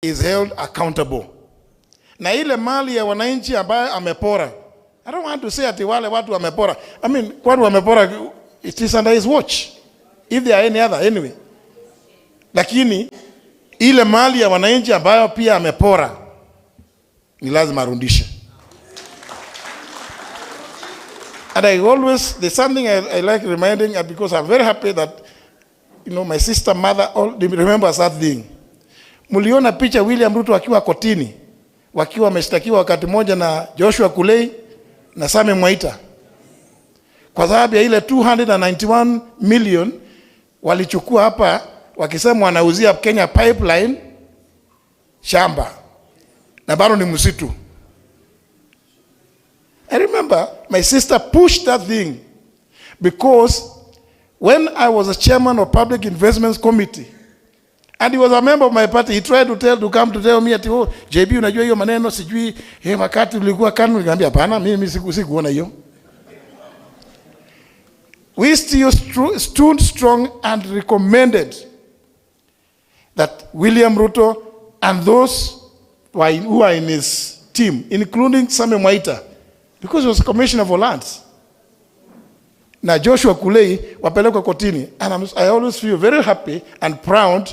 is held accountable. Na ile mali ya wananchi ambayo amepora, I don't want to say ati wale watu wamepora. I mean, kwani wamepora, it is under his watch. If there are any other, anyway. Lakini, ile mali ya wananchi ambayo pia amepora, ni lazima arudishe. And I always, there's something I like reminding, because I'm very happy that, you know, my sister, mother, all remember that thing. Muliona picha William Ruto wakiwa kotini, wakiwa wameshtakiwa wakati moja na Joshua Kulei na Same Mwaita. Kwa sababu ya ile 291 million walichukua hapa, wakisema wanauzia Kenya Pipeline shamba. Na bado ni msitu. I remember my sister pushed that thing, because when I was a chairman of Public Investments Committee, and he was a member of my party, he tried to come to tell me ati, oh, JB unajua hiyo maneno sijui wakati ulikuwa KANU. Nikamwambia hapana, mimi sikuona hiyo. We still stood strong and recommended that William Ruto and those who are in his team, including Same Mwaita, because he was commissioner for lands, na Joshua Kulei wapelekwa kotini. And I always feel very happy and proud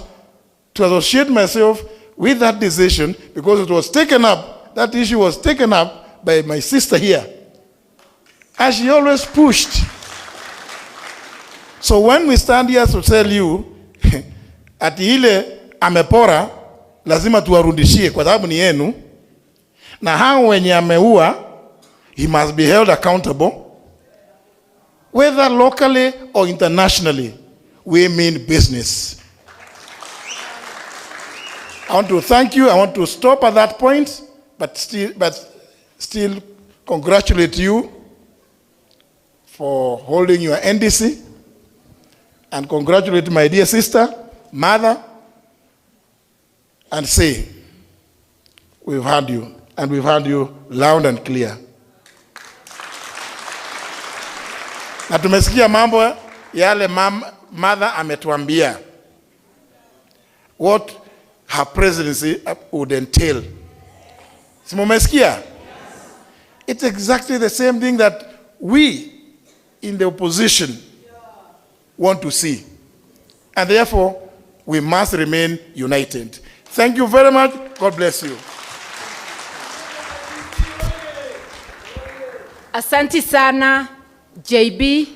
to associate myself with that decision, because it was taken up, that issue was taken up by my sister here. And she always pushed. So when we stand here to tell you, ati ile amepora, lazima tuwarudishie kwa sababu ni yenu, na hao wenye ameua, he must be held accountable, whether locally or internationally. We mean business. I want to thank you. I want to stop at that point, but still congratulate you for holding your NDC, and congratulate my dear sister, mother, and say, we've heard you, and we've heard you loud and clear. Na tumesikia mambo yale mother ametuambia, what her presidency would entail. Simumesikia? It's exactly the same thing that we in the opposition want to see. And therefore, we must remain united. Thank you very much. God bless you. Asante sana JB.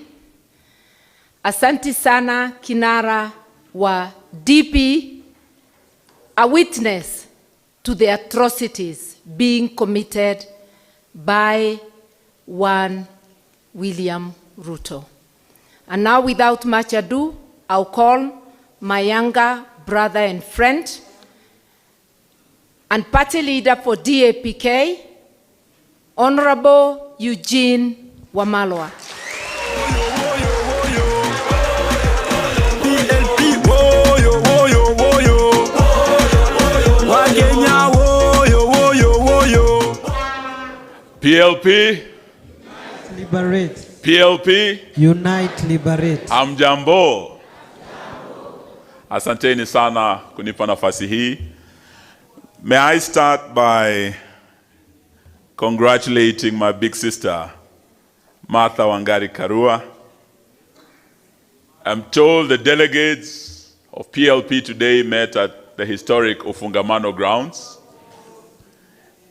Asante sana kinara wa DP. A witness to the atrocities being committed by one William Ruto. And now, without much ado, I'll call my younger brother and friend and party leader for DAPK, Honorable Eugene Wamalwa. PLP, liberate. PLP, unite, liberate. Amjambo. Asanteni sana kunipa nafasi hii. May I start by congratulating my big sister, Martha Wangari Karua. I'm told the delegates of PLP today met at the historic Ufungamano grounds,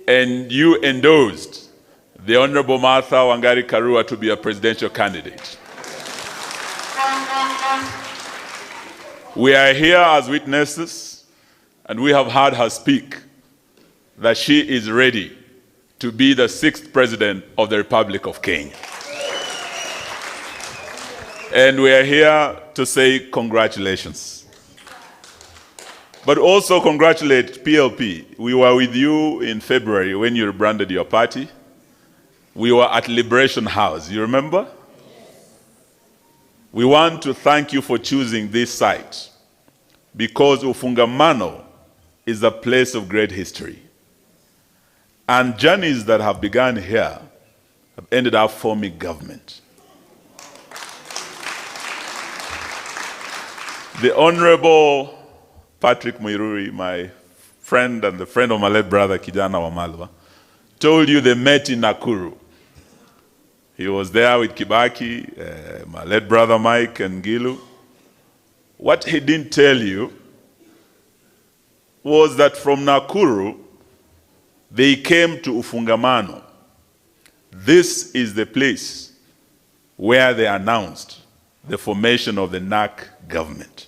and you endorsed the Honorable Martha Wangari Karua to be a presidential candidate. We are here as witnesses, and we have heard her speak that she is ready to be the 6th president of the Republic of Kenya. And we are here to say congratulations. But also congratulate PLP. We were with you in February when you rebranded your party. We were at Liberation House, you remember? We want to thank you for choosing this site, because Ufungamano is a place of great history. And journeys that have begun here have ended up forming government. The Honorable Patrick Muiruri, my friend and the friend of my late brother, Kijana Wamalwa, told you they met in Nakuru. He was there with Kibaki, my late brother Mike and Gilu. What he didn't tell you was that from Nakuru, they came to Ufungamano. This is the place where they announced the formation of the NAC government.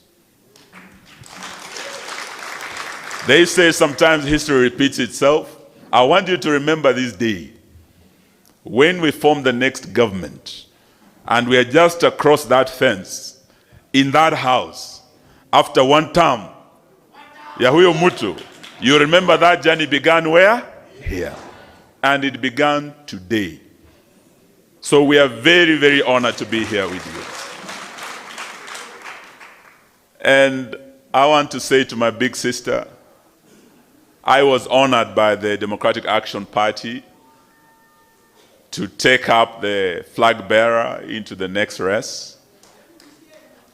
They say sometimes history repeats itself. I want you to remember this day when we formed the next government and we are just across that fence in that house after one term. Yahuyo Mutu, you remember that journey began where? Here. And it began today. So we are very, very honored to be here with you. And I want to say to my big sister, I was honored by the Democratic Action Party to take up the flag bearer into the next race.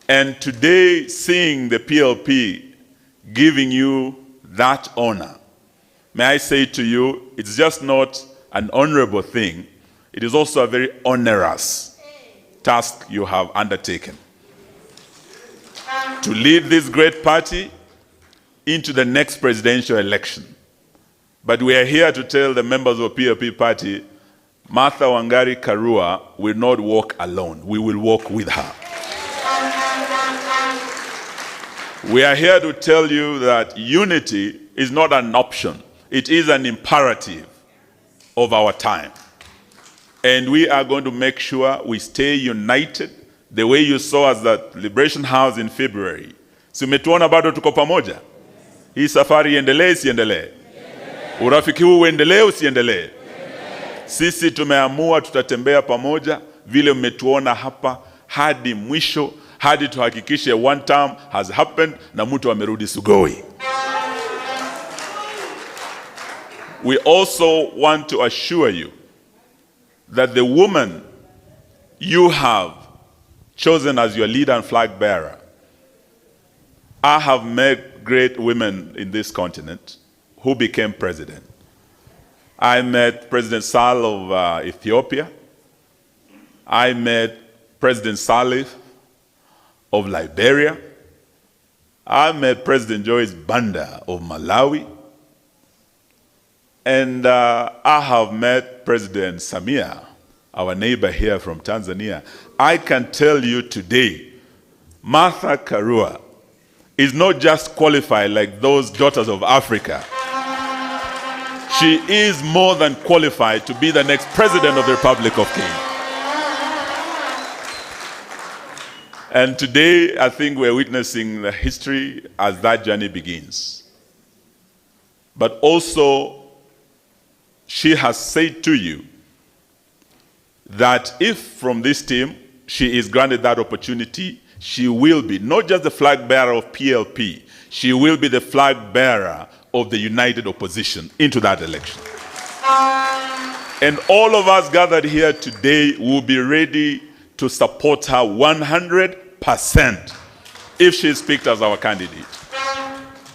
And today, seeing the PLP giving you that honor, may I say to you, it's just not an honorable thing, it is also a very onerous task you have undertaken. To lead this great party into the next presidential election. But we are here to tell the members of the PLP party, Martha Wangari Karua will not walk alone. We will walk with her. We are here to tell you that unity is not an option. It is an imperative of our time. And we are going to make sure we stay united the way you saw us at Liberation House in February. Si umetuona bado tuko pamoja? Hii safari iendelee isiendelee? Urafiki huu uendelee usiendelee? Sisi tumeamua tutatembea pamoja vile mmetuona hapa hadi mwisho, hadi tuhakikishe one term has happened na mtu amerudi sugoi. We also want to assure you that the woman you have chosen as your leader and flag bearer, I have met great women in this continent who became president. I met President Sall of Ethiopia. I met President Salif of Liberia. I met President Joyce Banda of Malawi. And I have met President Samia, our neighbor here from Tanzania. I can tell you today, Martha Karua is not just qualified like those daughters of Africa. She is more than qualified to be the next president of the Republic of Kenya. And today, I think we're witnessing the history as that journey begins. But also, she has said to you that if from this team she is granted that opportunity, she will be not just the flag bearer of PLP, she will be the flag bearer of the united opposition into that election. And all of us gathered here today will be ready to support her 100% if she is picked as our candidate.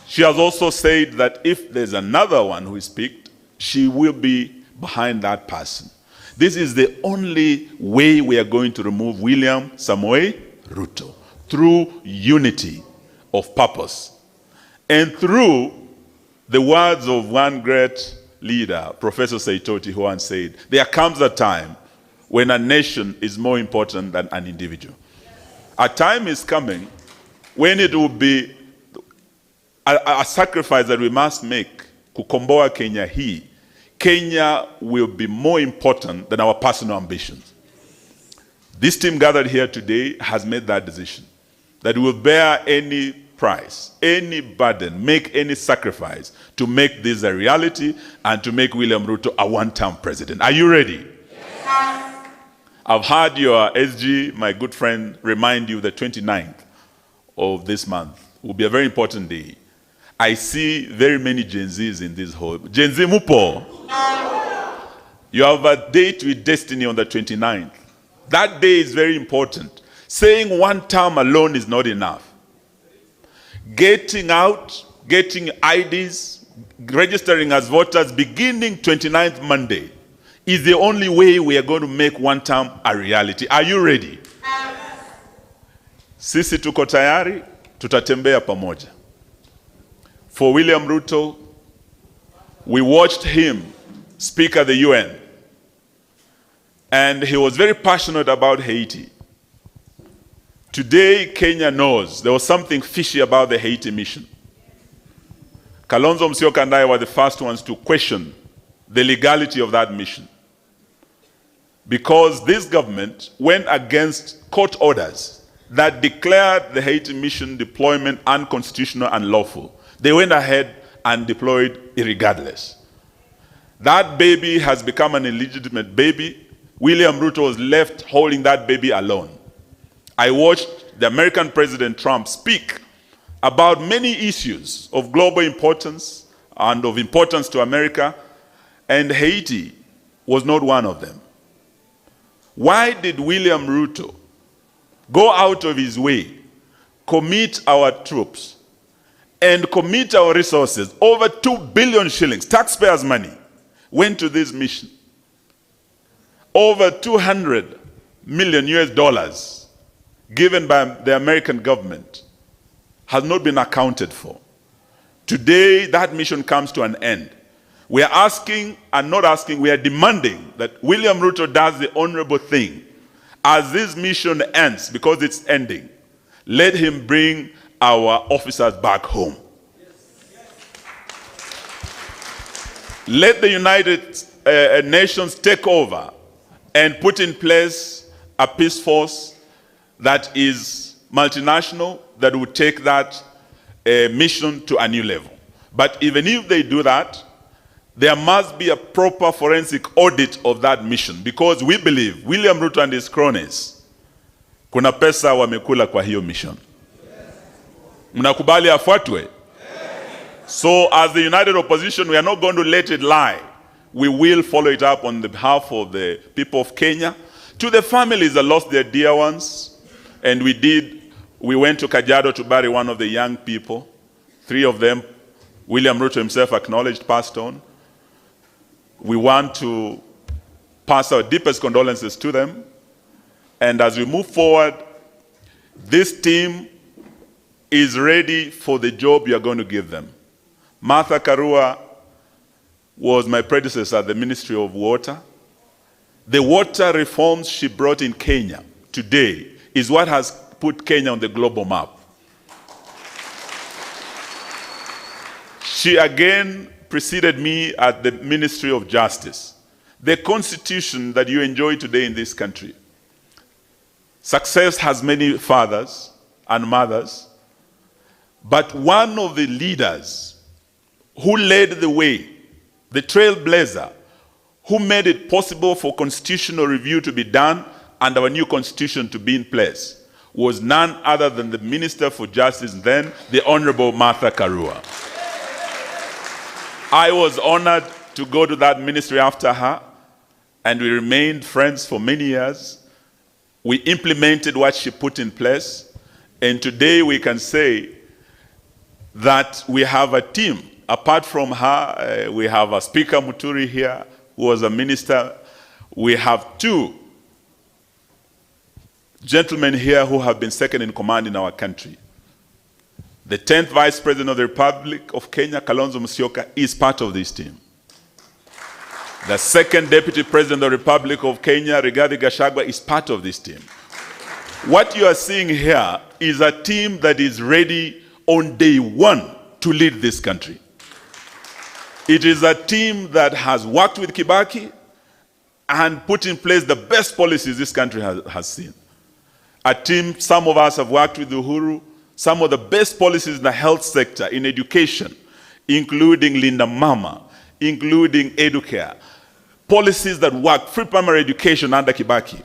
She has also said that if there's another one who is picked, she will be behind that person. This is the only way we are going to remove William Samoei Ruto, through unity of purpose. And through the words of one great leader, Professor Saitoti, who once said, there comes a time when a nation is more important than an individual. A time is coming when it will be a sacrifice that we must make, kukomboa Kenya hii. Kenya will be more important than our personal ambitions. This team gathered here today has made that decision, that we will bear any price, any burden, make any sacrifice to make this a reality and to make William Ruto a one-term president. Are you ready? Yes. I've heard your SG, my good friend, remind you the 29th of this month will be a very important day. I see very many Gen Zs in this hall. Gen Z mupo. You have a date with destiny on the 29th. That day is very important. Saying one term alone is not enough. Getting out, getting IDs, registering as voters beginning 29th Monday is the only way we are going to make one term a reality. Are you ready? Sisi tuko tayari, tutatembea pamoja. For William Ruto, we watched him speak at the UN, and he was very passionate about Haiti. Today, Kenya knows there was something fishy about the Haiti mission. Kalonzo Musyoka and I were the first ones to question the legality of that mission, because this government went against court orders that declared the Haiti mission deployment unconstitutional and unlawful. They went ahead and deployed irregardless. That baby has become an illegitimate baby. William Ruto was left holding that baby alone. I watched the American President Trump speak about many issues of global importance and of importance to America, and Haiti was not one of them. Why did William Ruto go out of his way, commit our troops, and commit our resources? Over 2 billion shillings, taxpayers' money, went to this mission. Over $200 million US given by the American government has not been accounted for. Today, that mission comes to an end. We are asking, and not asking, we are demanding that William Ruto does the honorable thing. As this mission ends, because it's ending, let him bring our officers back home. Let the United Nations take over and put in place a peace force that is multinational, that will take that mission to a new level. But even if they do that, there must be a proper forensic audit of that mission, because we believe William Ruto and his cronies, kuna pesa wamekula kwa hiyo mission. Mnakubali afuatwe? So as the united opposition, we are not going to let it lie. We will follow it up on the behalf of the people of Kenya. To the families that lost their dear ones, and we went to Kajiado to bury one of the young people. 3 of them, William Ruto himself acknowledged, passed on. We want to pass our deepest condolences to them. And as we move forward, this team is ready for the job you are going to give them. Martha Karua was my predecessor at the Ministry of Water. The water reforms she brought in Kenya today is what has put Kenya on the global map. She again preceded me at the Ministry of Justice. The constitution that you enjoy today in this country. Success has many fathers and mothers, but one of the leaders who led the way, the trailblazer, who made it possible for constitutional review to be done and our new constitution to be in place, was none other than the Minister for Justice then, the Honorable Martha Karua. I was honored to go to that ministry after her, and we remained friends for many years. We implemented what she put in place, and today we can say that we have a team. Apart from her, we have a Speaker Muturi here, who was a minister. We have 2 gentlemen here who have been second in command in our country. The 10th Vice President of the Republic of Kenya, Kalonzo Musyoka, is part of this team. The 2nd Deputy President of the Republic of Kenya, Gachagua, is part of this team. What you are seeing here is a team that is ready on day 1 to lead this country. It is a team that has worked with Kibaki and put in place the best policies this country has seen. A team, some of us have worked with Uhuru, some of the best policies in the health sector, in education, including Linda Mama, including Educare, policies that work, free primary education under Kibaki.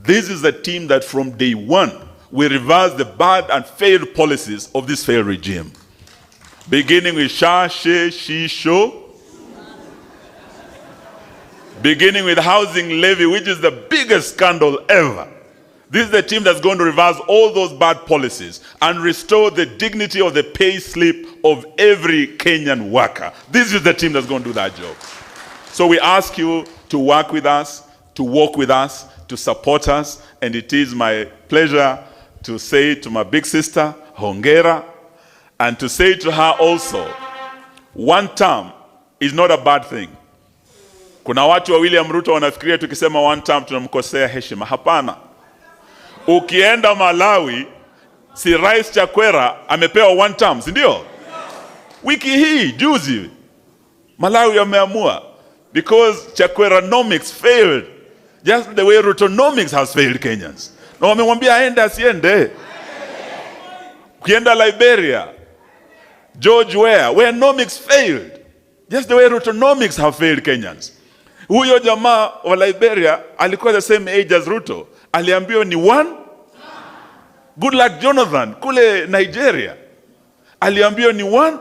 This is a team that from day 1 will reverse the bad and failed policies of this failed regime. Beginning with Sha, She, She, Sho. Beginning with housing levy, which is the biggest scandal ever. This is the team that's going to reverse all those bad policies and restore the dignity of the pay slip of every Kenyan worker. This is the team that's going to do that job. So we ask you to work with us, to walk with us, to support us, and it is my pleasure to say to my big sister, hongera, and to say to her also, one term is not a bad thing. Kuna watu wa William Ruto wanafikiria tukisema one term tunamkosea heshima. Hapana. Ukienda Malawi, si Rais Chakwera amepewa one term, si ndio? Wiki hii, juzi, Malawi wameamua. Because Chakweranomics failed. Just the way Rutonomics has failed Kenyans. Na wamemwambia aende asiende. Ukienda Liberia, George where nomics failed. Just the way Rutonomics have failed Kenyans. Huyo jamaa wa Liberia alikuwa the same age as Ruto. Aliambiwa ni one. Good luck Jonathan kule Nigeria. Aliambiwa ni one.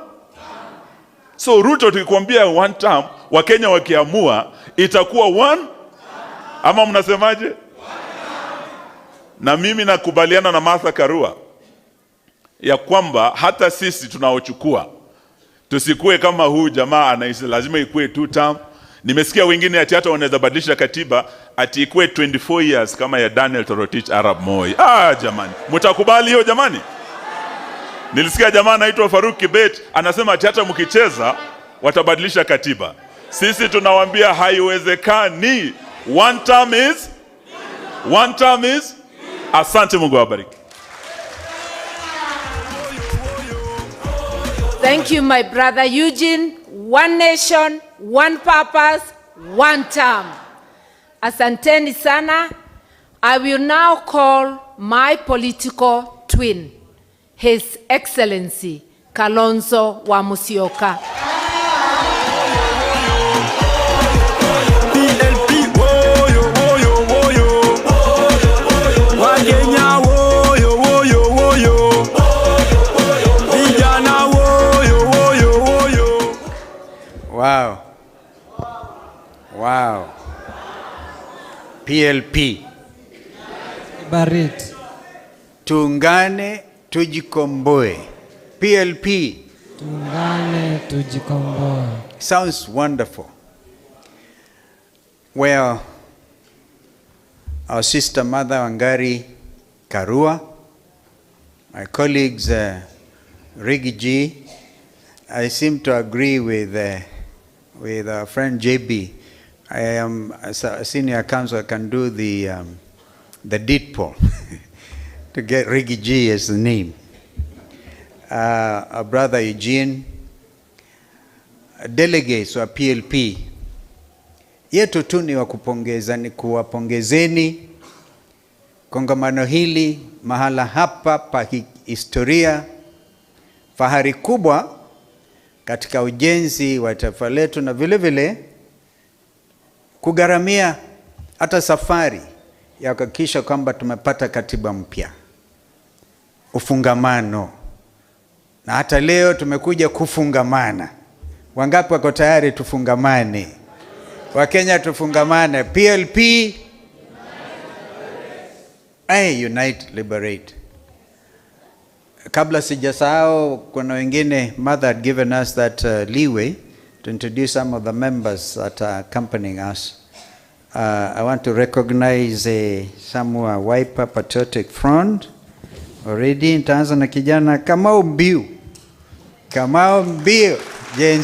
So Ruto tukikwambia one term, Wakenya wakiamua itakuwa one. Ama mnasemaje? Na mimi nakubaliana na Martha Karua ya kwamba hata sisi tunaochukua tusikue kama huu jamaa anaisi lazima ikue 2 term. Nimesikia wengine ati hata wanaweza badilisha katiba ati ikue 24 years kama ya Daniel Toroitich Arap Moi. Jamani, mtakubali hiyo jamani? Nilisikia jamaa anaitwa Faruk Kibet anasema ati hata mkicheza watabadilisha katiba. Sisi tunawaambia haiwezekani. One term is asante, Mungu awabariki. Thank you, my brother Eugene. One nation, one purpose, one term. Asanteni sana. I will now call my political twin, His Excellency Kalonzo wa Musyoka. PLP, woyo, woyo, woyo. Wakenya, woyo, woyo, woyo. Vijana, woyo, woyo, woyo. Wow. Wow. PLP. Liberate. Tuungane tujikomboe. PLP. Tuungane tujikomboe. Sounds wonderful. Well, our sister Mother Wangari Karua, my colleagues Rigi G, I seem to agree with our friend JB. I am as a senior counsel, I can do the deed poll to get Rigi G as the name. Our brother Eugene, delegates wa PLP, yetu tu ni wakupongeza, ni kuwapongezeni kongamano hili mahala hapa pa historia, fahari kubwa katika ujenzi wa taifa letu, na vile vile kugharamia hata safari ya kuhakikisha kwamba tumepata katiba mpya, ufungamano, na hata leo tumekuja kufungamana. Wangapi wako tayari tufungamane? Wakenya tufungamane. PLP, unite, liberate. Kabla sijasahau, kuna wengine, Mother had given us that leeway to introduce some of the members that are accompanying us. I want to recognize some who are Wiper Patriotic Front. Already, nitaanza na kijana Kamau Mbiu. Kamau Mbiu, Gen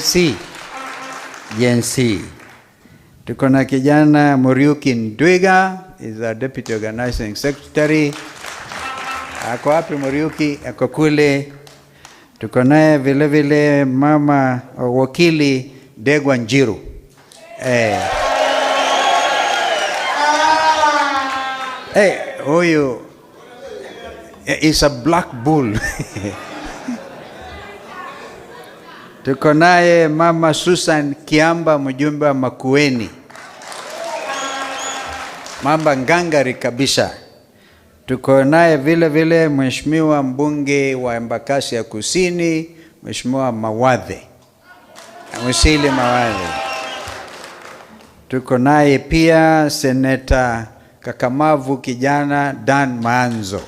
C. Tuko na kijana Muriuki Ndwiga, is our Deputy Organizing Secretary. Ako wapi Muriuki? Ako kule. Tuko naye vile vile mama wakili Degwa Njiru. Huyu is a black bull. Tuko naye mama Susan Kiamba, mjumbe wa Makueni. Mamba ngangari kabisa. Tuko naye vile vile mheshimiwa mbunge wa Embakasi ya Kusini, mheshimiwa Mawadhe. Musili Mawadhe. Tuko naye pia Senator kakamavu kijana Dan Maanzo.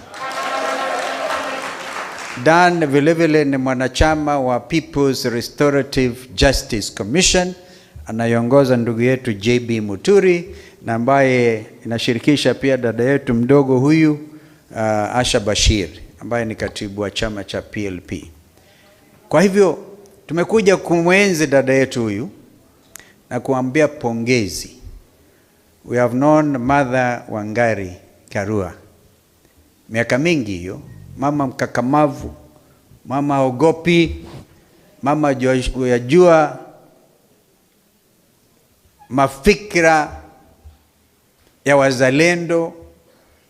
Dan vilevile ni mwanachama wa People's Restorative Justice Commission, anaiongoza ndugu yetu JB Muturi, na ambaye inashirikisha pia dada yetu mdogo huyu Asha Bashir, ambaye ni katibu wa chama cha PLP. Kwa hivyo tumekuja kumwenzi dada yetu huyu na kuambia pongezi. We have known Mother Wangari Karua miaka mingi hiyo, mama mkakamavu, mama ogopi, mama yajua mafikra ya wazalendo,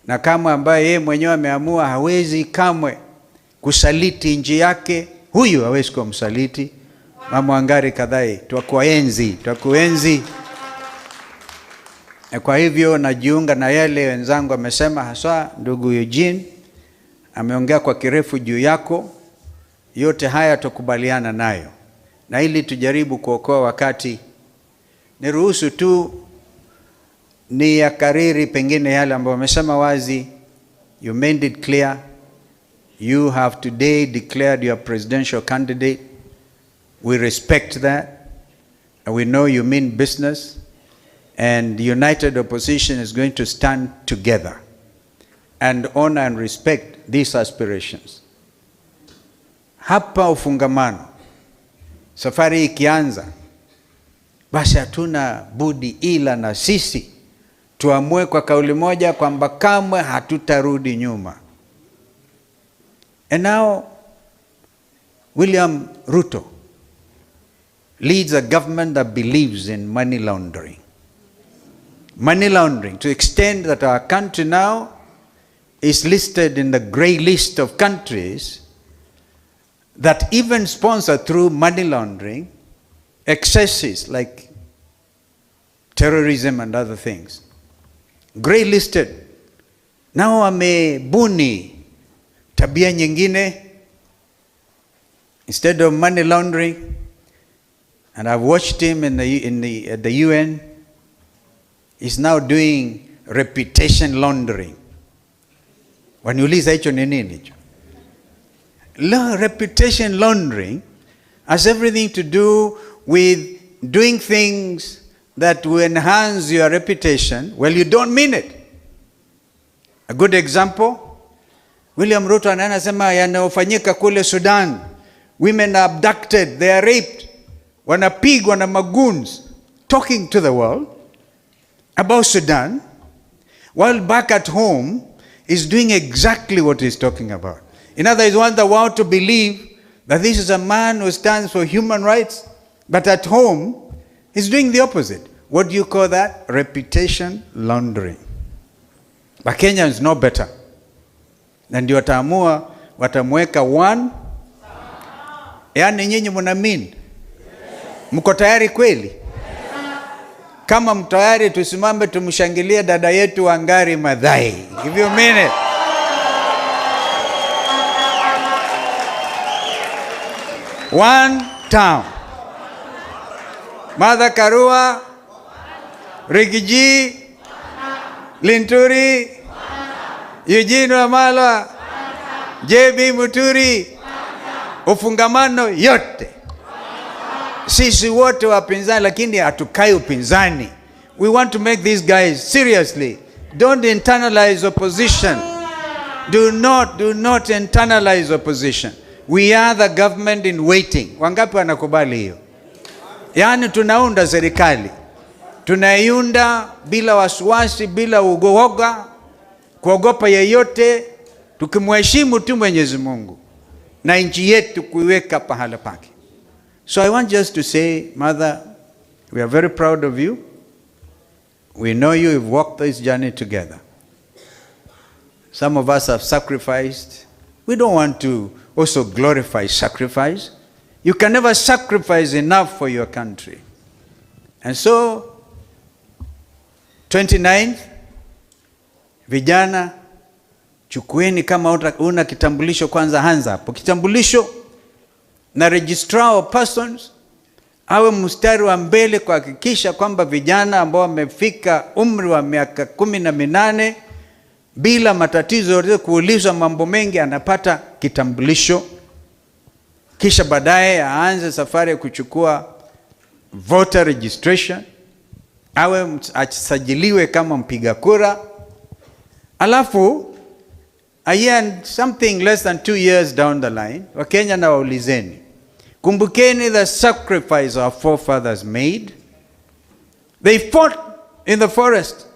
na kama ambaye yeye mwenyewe ameamua hawezi kamwe kusaliti nchi yake, huyu hawezi kuwa msaliti. Mama Wangari Kadhai, twakuenzi. Kwa hivyo najiunga na yale wenzangu amesema, haswa ndugu Eugene ameongea kwa kirefu juu yako. Yote haya tukubaliana nayo, na ili tujaribu kuokoa wakati, niruhusu tu ni ya kariri pengine yale ambayo wamesema wazi. You made it clear. You have today declared your presidential candidate. We respect that. And we know you mean business. And the united opposition is going to stand together and honor and respect these aspirations. Hapa ufungamano, safari ikianza, basi hatuna budi ila na sisi tuamue kwa kauli moja kwamba kamwe hatutarudi nyuma. And now William Ruto leads a government that believes in money laundering. Money laundering to the extent that our country now is listed in the grey list of countries that even sponsor through money laundering excesses like terrorism and other things. Grey listed. Now amebuni tabia nyingine. Instead of money laundering, and I've watched him at the UN, he's now doing reputation laundering. Waniuliza hicho ni nini hicho? Reputation laundering has everything to do with doing things that will enhance your reputation. Well, you don't mean it. A good example, William Ruto anasema yanayofanyika kule Sudan. Women are abducted, they are raped, wanapigwa na magoons, talking to the world about Sudan, while back at home is doing exactly what he's talking about. In other words, he wants the world to believe that this is a man who stands for human rights, but at home he's doing the opposite. What do you call that? Reputation laundering. But Kenyans know better. Na ndio watamweka one. Yaani nyinyi mnaamini? Mko tayari kweli? Kama mko tayari, tusimame tumshangilie dada yetu Wangari Maathai. Give you a minute. One town. Mother Karua, Rigiji, Linturi, Eugene Wamalwa, JB Muturi, ufungamano yote. Sisi wote wapinzani, lakini hatukai upinzani. We want to make these guys seriously. Don't internalize opposition. Do not internalize opposition. We are the government in waiting. Wangapi wanakubali hiyo? Yaani tunaunda serikali. Tunaiunda bila wasiwasi, bila uoga, kuogopa yeyote, tukimheshimu tu Mwenyezi Mungu na nchi yetu kuiweka pahala pake. So I want just to say, Mother, we are very proud of you. We know you've walked this journey together. Some of us have sacrificed. We don't want to also glorify sacrifice. You can never sacrifice enough for your country. And so, 29th, vijana, chukueni kama una kitambulisho kwanza, hands up. Kitambulisho na registrar of persons, awe mstari wa mbele kuhakikisha kwamba vijana ambao wamefika umri wa miaka 18 bila matatizo yote, kuulizwa mambo mengi, anapata kitambulisho, kisha baadaye aanze safari ya kuchukua voter registration, awe asajiliwe kama mpiga kura. Alafu a year, something less than 2 years down the line, Wakenya na waulizeni, kumbukeni the sacrifice our forefathers made. They fought in the forest.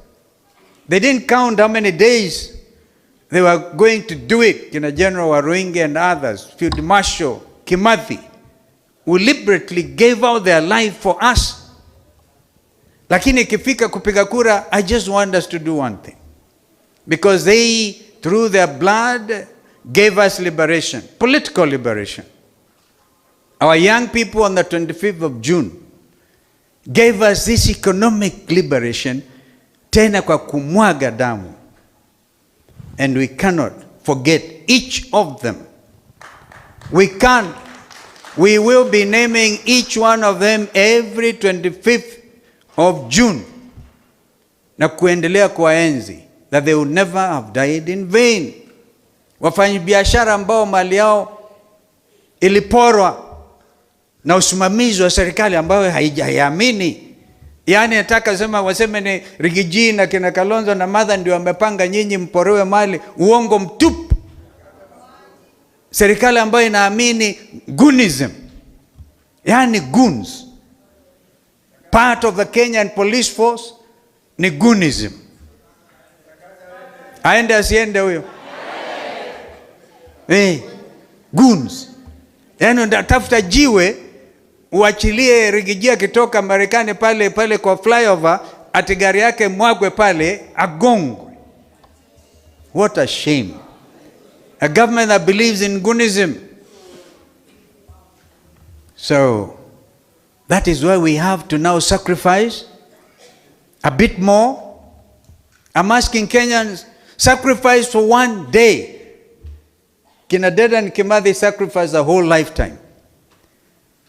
They didn't count how many days they were going to do it. General Waruinge and others, Field Marshal Kimathi, who deliberately gave out their life for us. Lakini ikifika kupiga kura, I just want us to do one thing. Because they, through their blood, gave us liberation, political liberation. Our young people on the 25th of June gave us this economic liberation, tena kwa kumwaga damu. And we cannot forget each of them. We can't. We will be naming each one of them every 25th of June. Na kuendelea kuwaenzi, that they would never have died in vain. Wafanyabiashara ambao mali yao iliporwa na usimamizi wa serikali ambayo haijaamini. Yaani nataka sema waseme ni Rigiji na kina Kalonzo na Martha ndio wamepanga nyinyi mporowe mali. Uongo mtupu. Serikali ambayo inaamini goonism, yaani goons, part of the Kenyan police force ni goonism. Aende asiende huyo? Goons. Yaani unatafuta jiwe uachilie Rigiji akitoka Marekani pale kwa flyover, ati gari yake mwagwe pale agongwe. What a shame. A government that believes in goonism. So, that is why we have to now sacrifice a bit more. I'm asking Kenyans, sacrifice for one day. Kina Deda and Kimathi sacrificed a whole lifetime.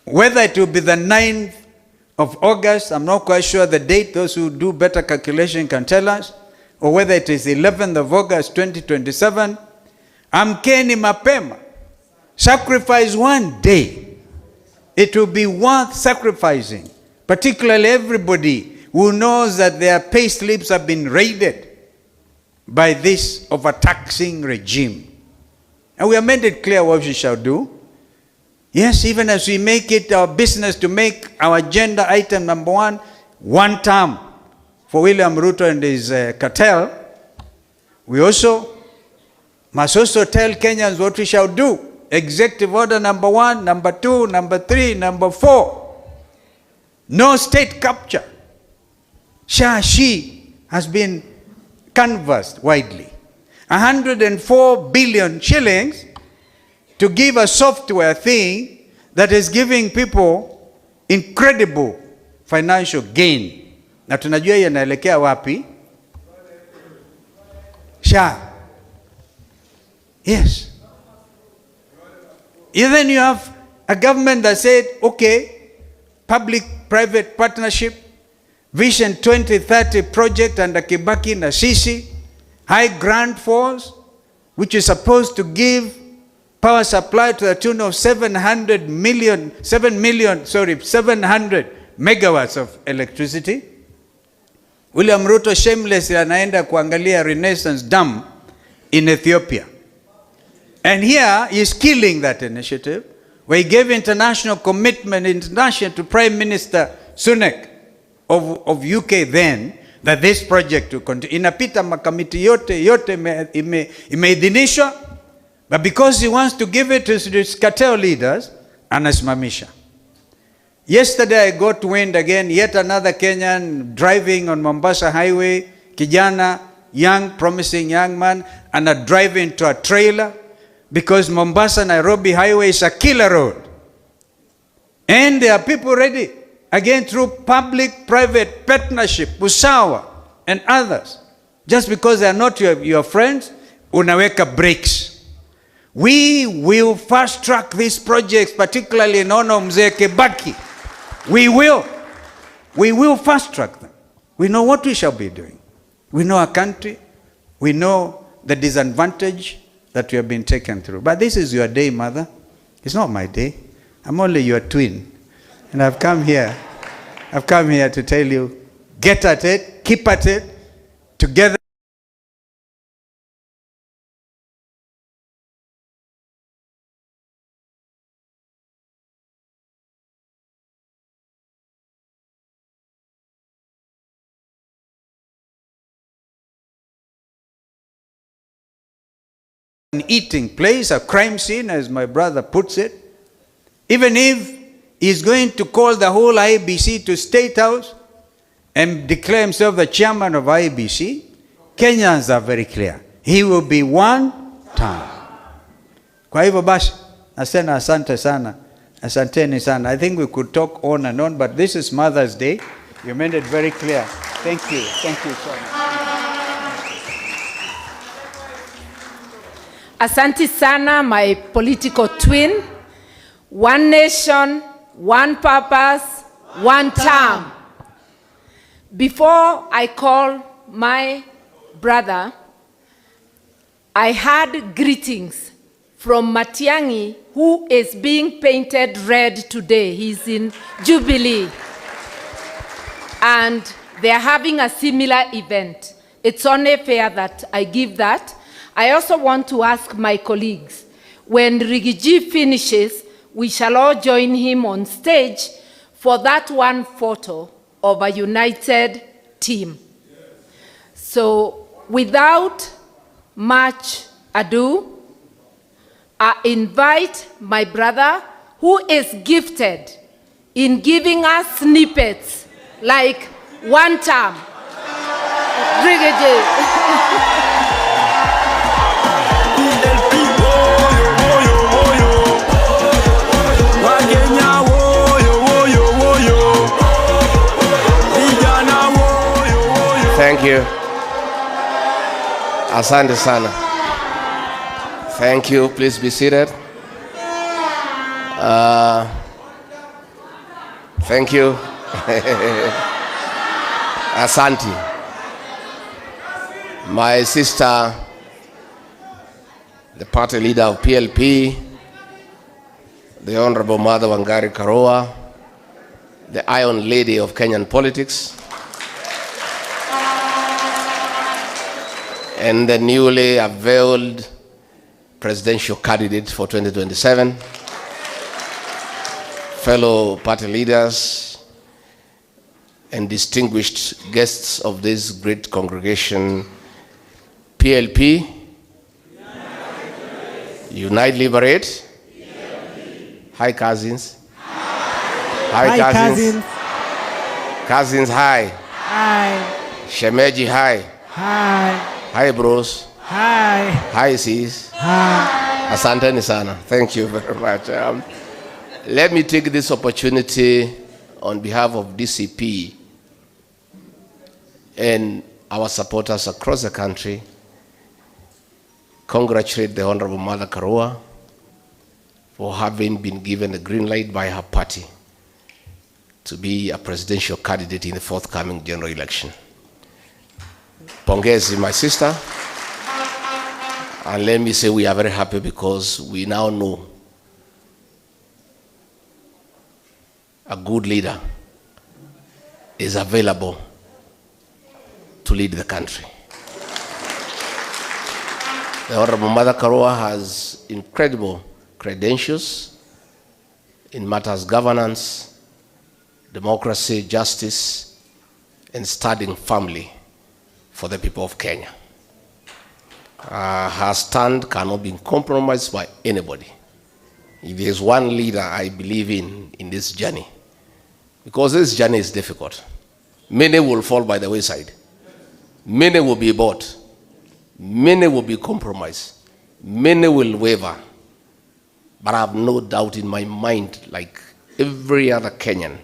Whether it will be the 9th of August, I'm not quite sure the date, those who do better calculation can tell us, or whether it is 11th of August 2027, amkeni mapema. Sacrifice one day. It will be worth sacrificing, particularly everybody who knows that their pay slips have been raided by this overtaxing regime. And we have made it clear what we shall do. Yes, even as we make it our business to make our agenda item number 1, one term for William Ruto and his cartel, we must also tell Kenyans what we shall do. Executive order number 1, number 2, number 3, number 4. No state capture. She has been canvassed widely. 104 billion shillings to give a software thing that is giving people incredible financial gain. Na tunajua yanaelekea wapi? Yes. And then you have a government that said, okay, public-private partnership, Vision 2030 project under Kibaki na Sisi, high grant force, which is supposed to give power supply to the tune of 700 megawatts of electricity. William Ruto shamelessly anaenda kuangalia Renaissance Dam in Ethiopia. And here he is killing that initiative, where he gave international commitment to Prime Minister Sunak of UK then, that this project will continue. Inapita makamiti yote imeidhinishwa, but because he wants to give it to his cartel leaders, anasimamisha. Yesterday I got wind again, yet another Kenyan driving on Mombasa Highway, kijana, young, promising young man, and driving to a trailer, because Mombasa Nairobi Highway is a killer road. And there are people ready, again through public-private partnership, Usawa and others. Just because they are not your friends, unaweka brakes. We will fast-track these projects, particularly in honor of Mzee Kibaki, We will fast track them. We know what we shall be doing. We know our country. We know the disadvantage that we have been taken through. But this is your day, mother. It's not my day. I'm only your twin. And I've come here to tell you, get at it, keep at it, together. An eating place, a crime scene, as my brother puts it. Even if he's going to call the whole IEBC to State House and declare himself the chairman of IEBC, Kenyans are very clear. He will be one term. Kwa hivyo basi, nasema asante sana. Asanteni sana. I think we could talk on and on, but this is Mother's Day. You made it very clear. Thank you. Thank you so much. Asante sana, my political twin. One nation, one purpose, one term. Before I call my brother, I had greetings from Matiang'i, who is being painted red today. He's in Jubilee. And they're having a similar event. It's only fair that I give that. I also want to ask my colleagues, when Rigiji finishes, we shall all join him on stage for that one photo of a united team. So without much ado, I invite my brother, who is gifted in giving us snippets like one term. Rigiji. Thank you. Asante sana. Thank you. Please be seated. Thank you. Asante. My sister, the party leader of PLP, the Honorable Mother Wangari Karua, the Iron Lady of Kenyan politics, and the newly unveiled presidential candidate for 2027, fellow party leaders, and distinguished guests of this great congregation, PLP, Unite Liberate, hi cousins, hi cousins, cousins hi, shemeji hi, hi bros, hi sis, asanteni sana. Thank you very much. Let me take this opportunity on behalf of DCP and our supporters across the country, congratulate the Honorable Mother Karua for having been given a green light by her party to be a presidential candidate in the forthcoming general election. Pongezi, my sister. And let me say we are very happy because we now know a good leader is available to lead the country. The Honorable Mother Karua has incredible credentials in matters governance, democracy, justice, and studying family for the people of Kenya. Her stand cannot be compromised by anybody. If there's one leader I believe in this journey, because this journey is difficult. Many will fall by the wayside. Many will be bought. Many will be compromised. Many will waver. But I have no doubt in my mind, like every other Kenyan,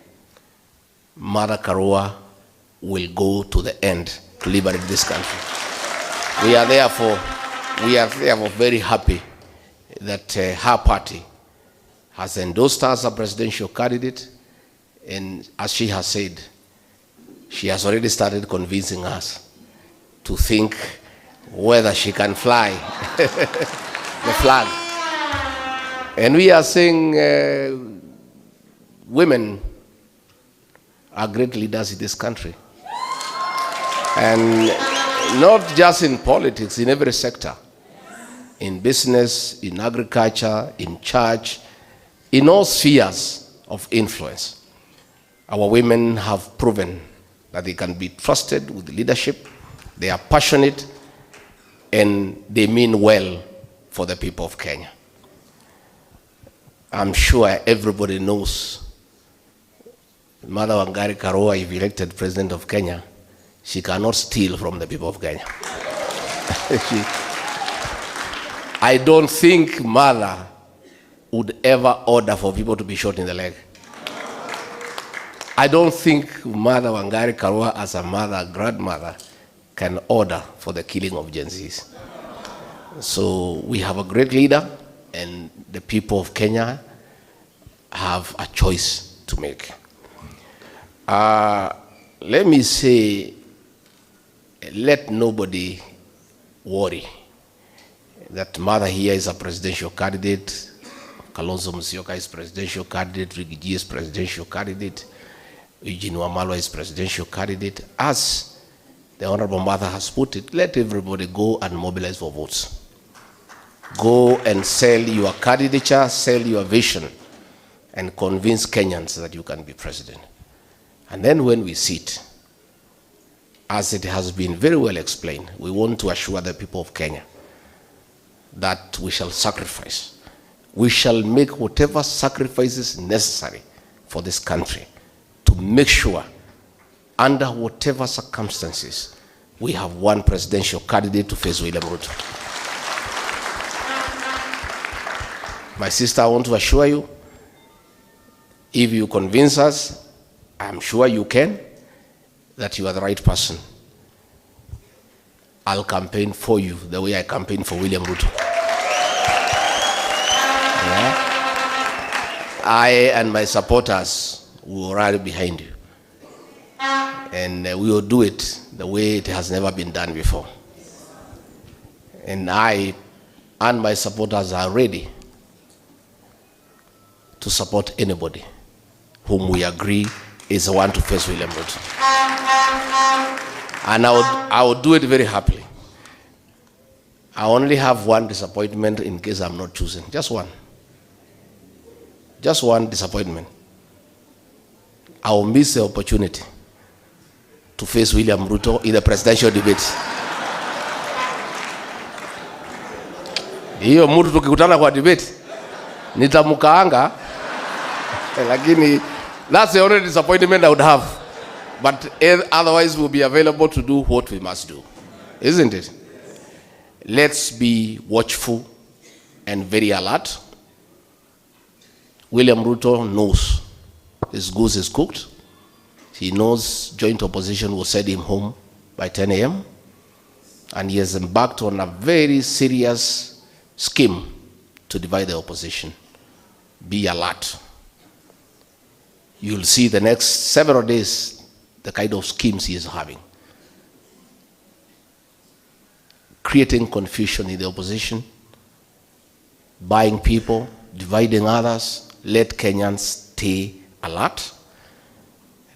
Mother Karua will go to the end to liberate this country. We are therefore very happy that her party has endorsed her as a presidential candidate, And as she has said, she has already started convincing us to think whether she can fly the flag. And we are saying women are great leaders in this country. And not just in politics, in every sector. In business, in agriculture, in church, in all spheres of influence. Our women have proven that they can be trusted with leadership, they are passionate, and they mean well for the people of Kenya. I'm sure everybody knows Mother Wangari Karua, if elected president of Kenya, she cannot steal from the people of Kenya. I don't think Mother would ever order for people to be shot in the leg. I don't think Mother Wangari Karua, as a mother, grandmother, can order for the killing of Gen Zs. So we have a great leader, and the people of Kenya have a choice to make. Let me say, let nobody worry that Mother here is a presidential candidate, Kalonzo Musyoka is presidential candidate, Rigiji is presidential candidate, Eugene Wamalwa is presidential candidate. As the Honorable Mother has put it, let everybody go and mobilize for votes. Go and sell your candidature, sell your vision, and convince Kenyans that you can be president. And then when we sit, as it has been very well explained, we want to assure the people of Kenya that we shall sacrifice. We shall make whatever sacrifices necessary for this country to make sure, under whatever circumstances, we have one presidential candidate to face William Ruto. My sister, I want to assure you, if you convince us, I'm sure you can, that you are the right person. I'll campaign for you the way I campaigned for William Ruto. Yeah. I and my supporters will rally behind you. And we will do it the way it has never been done before. And I and my supporters are ready to support anybody whom we agree is the one to face William Ruto. And I would do it very happily. I only have one disappointment in case I'm not chosen. Just one. Just one disappointment. I will miss the opportunity to face William Ruto in the presidential debate. Hiyo mtu tukikutana kwa debate nitamkaanga, lakini that's the only disappointment I would have. But otherwise we'll be available to do what we must do. Isn't it? Let's be watchful and very alert. William Ruto knows his goose is cooked. He knows joint opposition will send him home by 10 a.m. And he has embarked on a very serious scheme to divide the opposition. Be alert. You'll see the next several days the kind of schemes he is having. Creating confusion in the opposition, buying people, dividing others. Let Kenyans stay alert.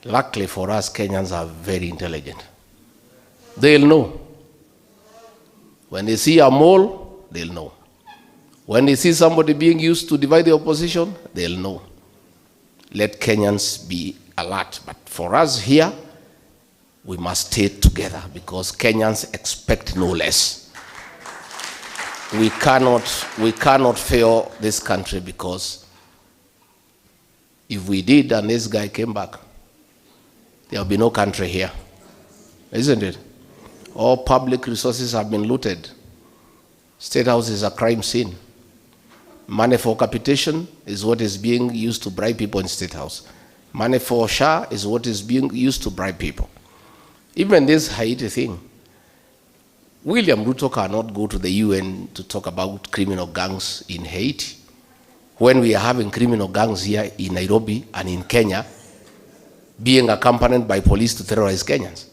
Luckily for us, Kenyans are very intelligent. They'll know. When they see a mole, they'll know. When they see somebody being used to divide the opposition, they'll know. Let Kenyans be alert. But for us here, we must stay together because Kenyans expect no less. We cannot fail this country, because if we did and this guy came back, there will be no country here. Isn't it? All public resources have been looted. State House is a crime scene. Money for capitation is what is being used to bribe people in State House. Money for SHA is what is being used to bribe people. Even this Haiti thing, William Ruto cannot go to the UN to talk about criminal gangs in Haiti when we are having criminal gangs here in Nairobi and in Kenya being accompanied by police to terrorize Kenyans.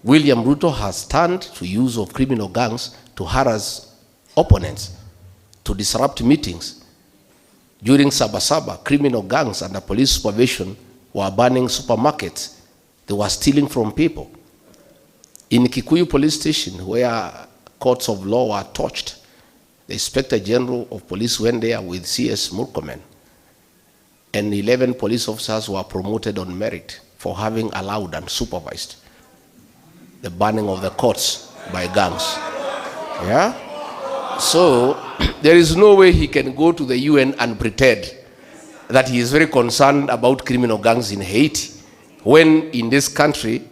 William Ruto has turned to use of criminal gangs to harass opponents, to disrupt meetings. During Sabasaba, criminal gangs under police supervision were burning supermarkets. They were stealing from people. In Kikuyu police station, where courts of law were torched, the Inspector General of Police went there with CS Murkomen, and 11 police officers were promoted on merit for having allowed and supervised the burning of the courts by gangs. Yeah? So, there is no way he can go to the UN and pretend that he is very concerned about criminal gangs in Haiti, when in this country,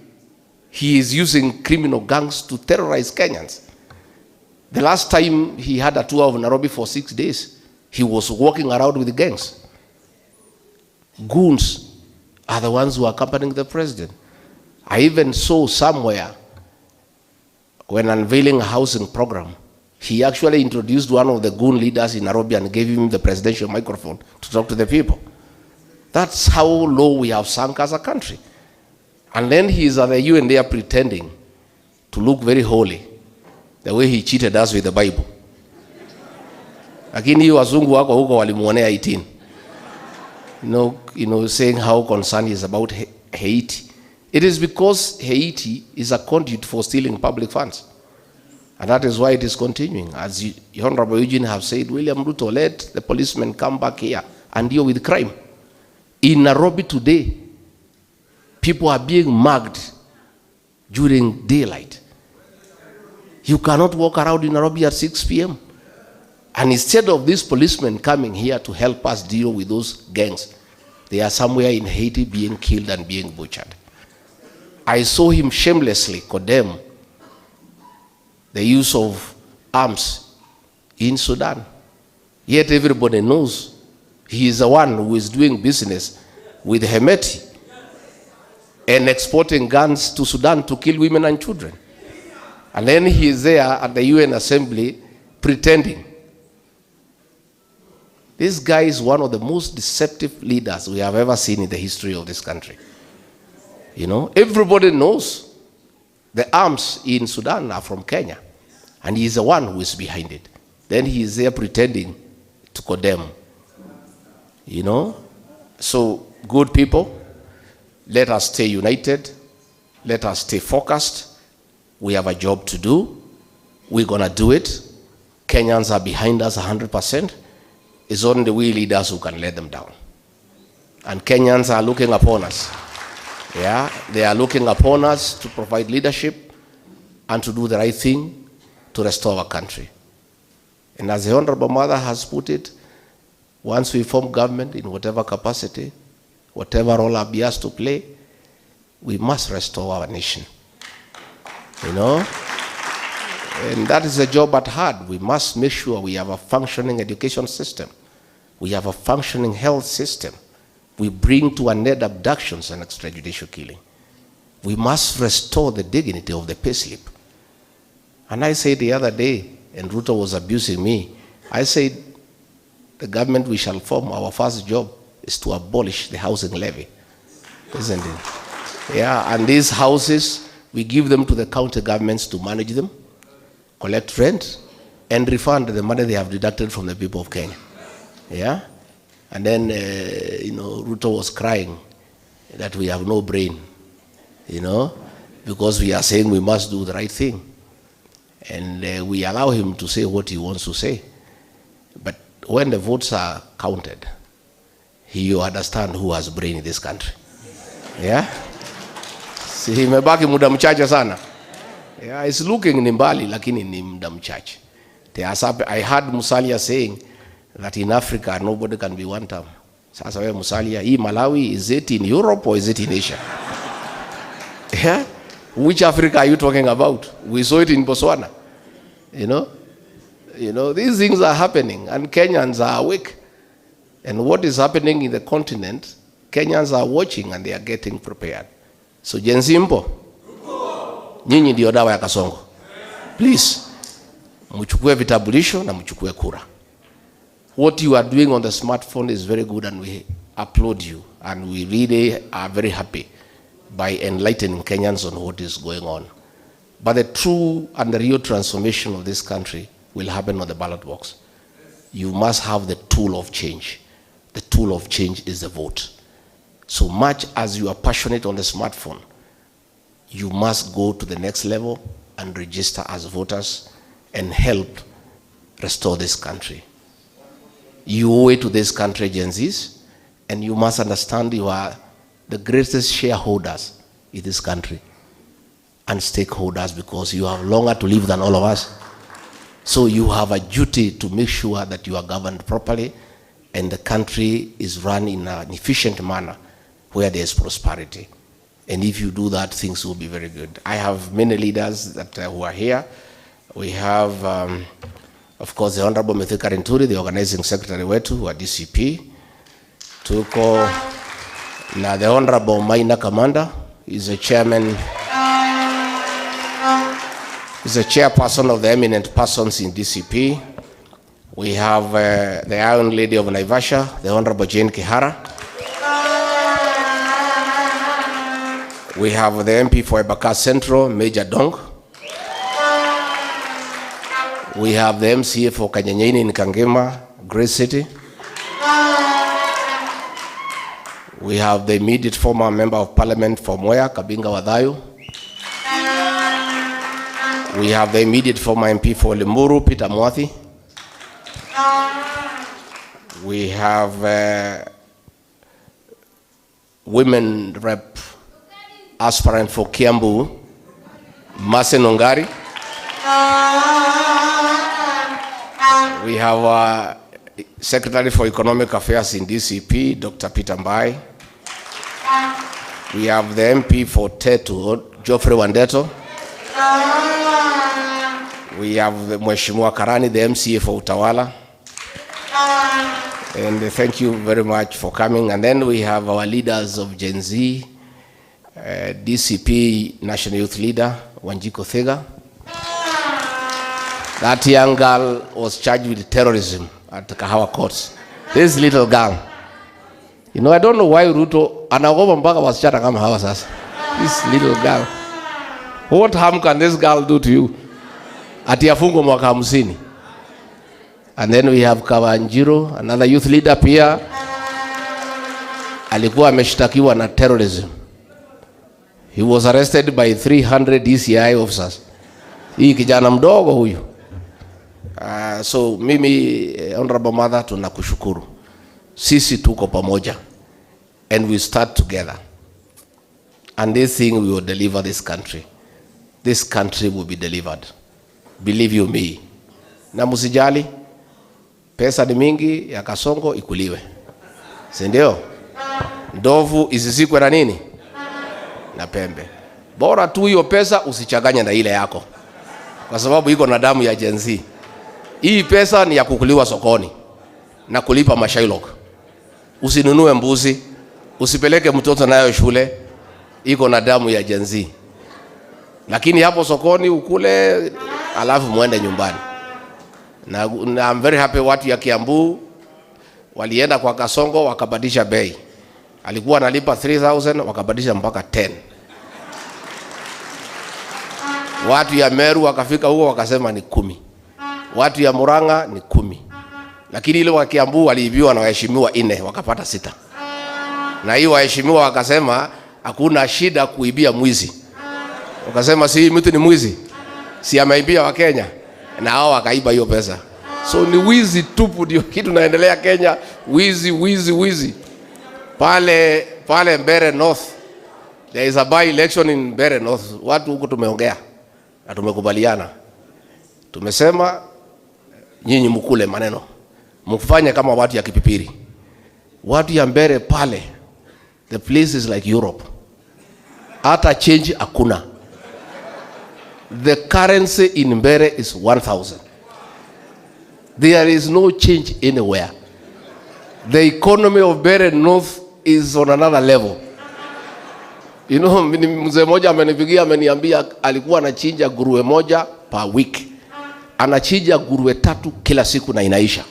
he is using criminal gangs to terrorize Kenyans. The last time he had a tour of Nairobi for 6 days, he was walking around with gangs. Goons are the ones who are accompanying the president. I even saw somewhere, when unveiling a housing program, he actually introduced one of the goon leaders in Nairobi and gave him the presidential microphone to talk to the people. That's how low we have sunk as a country. And then he is at the UN there pretending to look very holy, the way he cheated us with the Bible. Lakini wazungu wako huko walimuonea 18. Saying how concerned he is about Haiti. It is because Haiti is a conduit for stealing public funds. And that is why it is continuing. As Honorable Eugene have said, William Ruto, let the policemen come back here and deal with crime. In Nairobi today, people are being mugged during daylight. You cannot walk around in Nairobi at 6 p.m. And instead of these policemen coming here to help us deal with those gangs, they are somewhere in Haiti being killed and being butchered. I saw him shamelessly condemn the use of arms in Sudan. Yet everybody knows he is the one who is doing business with Haiti and exporting guns to Sudan to kill women and children. And then he is there at the UN Assembly pretending. This guy is one of the most deceptive leaders we have ever seen in the history of this country. Everybody knows the arms in Sudan are from Kenya, and he is the one who is behind it. Then he is there pretending to condemn. So, good people, let us stay united. Let us stay focused. We have a job to do. We're going to do it. Kenyans are behind us 100%. It's only we leaders who can let them down. And Kenyans are looking upon us. Yeah, they are looking upon us to provide leadership and to do the right thing to restore our country. And as the Honorable Mother has put it, once we form government in whatever capacity, whatever role our bears to play, we must restore our nation. And that is the job at hand. We must make sure we have a functioning education system. We have a functioning health system. We bring to an end abductions and extrajudicial killing. We must restore the dignity of the payslip. And I said the other day, and Ruto was abusing me, I said, the government we shall form, our first job is to abolish the housing levy. Isn't it? Yeah, and these houses, we give them to the county governments to manage them, collect rent, and refund the money they have deducted from the people of Kenya. Yeah? And then, Ruto was crying that we have no brain, because we are saying we must do the right thing. And we allow him to say what he wants to say. But when the votes are counted, you understand who has brain in this country. Yeah? Si imebaki muda mchache sana. Yeah, it's looking ni mbali, lakini ni muda mchache. I heard Musalia saying that in Africa nobody can be one term. Sasa wewe Musalia, hii Malawi, is it in Europe or is it in Asia? Yeah? Which Africa are you talking about? We saw it in Botswana. These things are happening and Kenyans are awake. And what is happening in the continent, Kenyans are watching and they are getting prepared. So Jenzi mpo, nyinyi ndio dawa ya kasongo. Please, mchukue vitambulisho na mchukue kura. What you are doing on the smartphone is very good and we applaud you and we really are very happy by enlightening Kenyans on what is going on. But the true and the real transformation of this country will happen on the ballot box. You must have the tool of change. The tool of change is the vote. So much as you are passionate on the smartphone, you must go to the next level and register as voters and help restore this country. You owe it to this country, Gen Zs, and you must understand you are the greatest shareholders in this country and stakeholders, because you have longer to live than all of us. So you have a duty to make sure that you are governed properly and the country is run in an efficient manner where there is prosperity. And if you do that, things will be very good. I have many leaders that who are here. We have, of course, the Honorable Mithika Rinturi, the organizing secretary wetu wa DCP. Tuko na the Honorable Maina Kamanda, is the chairman, is the chairperson of the eminent persons in DCP. We have the Iron Lady of Naivasha, the Honorable Jane Kihara. We have the MP for Ebaka Central, Major Dong. We have the MCA for Kanyenyeini in Kangema, Great City. We have the immediate former member of parliament for Moya, Kabinga Wadayo. We have the immediate former MP for Limuru, Peter Mwathi. We have women rep aspirant for Kiambu, Mase Nongari. We have Secretary for Economic Affairs in DCP, Dr. Peter Mbai. We have the MP for Tetu, Geoffrey Wandeto. We have the Mheshimiwa Karani, the MCA for Utawala. And thank you very much for coming. And then we have our leaders of Gen Z, DCP National Youth Leader, Wanjiko Thega. That young girl was charged with terrorism at the Kahawa courts. This little girl. You know, I don't know why Ruto anagoba mpaka wasichana kama hawa sasa. This little girl. What harm can this girl do to you? Ati afungwe mwaka 50. And then we have Kawanjiro, another youth leader pia. Alikuwa ameshtakiwa na terrorism. He was arrested by 300 DCI officers. Hii kijana mdogo huyu. So mimi, Honorable Mother, tunakushukuru. Sisi tuko pamoja. And we start together. And this thing we will deliver this country. This country will be delivered. Believe you me. Na musijali, pesa ni mingi ya Kasongo ikuliwe. Si ndio? Ndovu isisikwe na nini? Na pembe. Bora tu hiyo pesa usichanganye na ile yako. Kwa sababu iko na damu ya Gen Z. Hii pesa ni ya kukuliwa sokoni na kulipa mashailok. Usinunue mbuzi, usipeleke mtoto nayo shule, iko na damu ya Gen Z. Lakini hapo sokoni ukule, alafu muende nyumbani. Na I'm very happy watu ya Kiambu walienda kwa Kasongo wakabadilisha bei. Alikuwa analipa 3,000 wakabadilisha mpaka 10. Watu ya Meru wakafika huko wakasema ni 10. Watu ya Murang'a ni 10. Lakini ile wa Kiambu waliibiwa na waheshimiwa 4 wakapata 6. Na hiyo waheshimiwa wakasema hakuna shida kuibia mwizi. Wakasema si mtu ni mwizi, si ameibia wa Kenya, na hao wakaiba hiyo pesa. So ni wizi tupu ndio kitu naendelea Kenya, wizi. Pale Mbeere North, there is a by election in Mbeere North. Watu huko tumeongea na tumekubaliana. Tumesema nyinyi mkule maneno. Mkufanye kama watu ya Kipipiri. Watu ya Mbeere pale, the place is like Europe. Hata change hakuna. The currency in Mbeere is 1,000. There is no change anywhere. The economy of Mbeere North is on another level. You know, mzee moja amenipigia ameniambia alikuwa anachinja nguruwe moja per week. Anachinja nguruwe 3 kila siku na inaisha.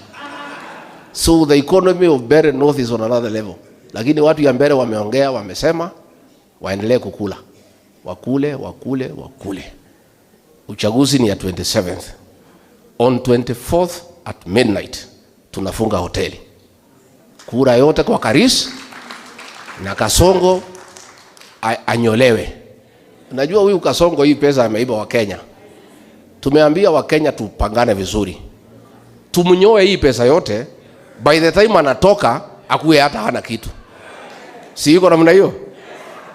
So the economy of Mbeere North is on another level. Lakini watu ya Mbeere wameongea, wamesema waendelee kukula. Wakule. Uchaguzi ni ya 27th. On 24th at midnight tunafunga hoteli. Kura yote kwa Karis na Kasongo anyolewe. Najua huyu Kasongo hii pesa ameiba wa Kenya. Tumeambia wa Kenya tupangane vizuri. Tumnyoe hii pesa yote, by the time anatoka akuwe hata hana kitu. Si iko namna hiyo?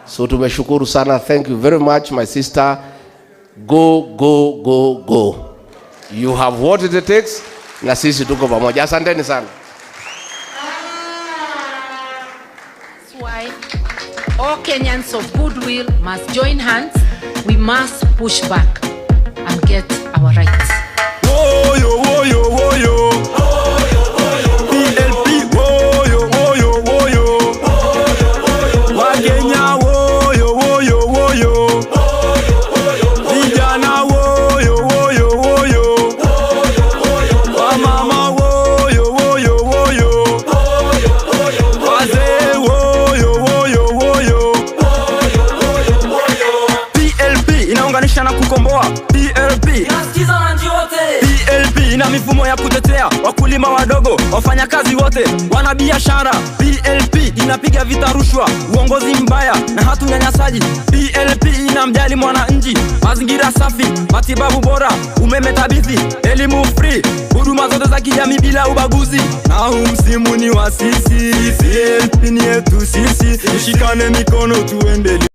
So tumeshukuru sana. Thank you very much my sister. Go. You have what it takes. Na sisi tuko pamoja. Asanteni sana. That's why all Kenyans of goodwill must join hands. We must push back and get our rights. Woyo. PLP, woyo. Wakenya, woyo. Vijana, woyo. Wamama, woyo. Wazee, woyo. PLP inaunganisha na kukomboa. PLP ina mifumo ya kutetea wakulima wadogo, wafanyakazi wote, wanabiashara. PLP inapiga vita rushwa, uongozi mbaya na hatu nyanyasaji. PLP inamjali mwananchi, mazingira safi, matibabu bora, umeme thabiti, elimu free, huduma zote za kijamii bila ubaguzi. Na huu msimu ni wa sisi, PLP ni yetu sisi, tushikane mikono tuendelee.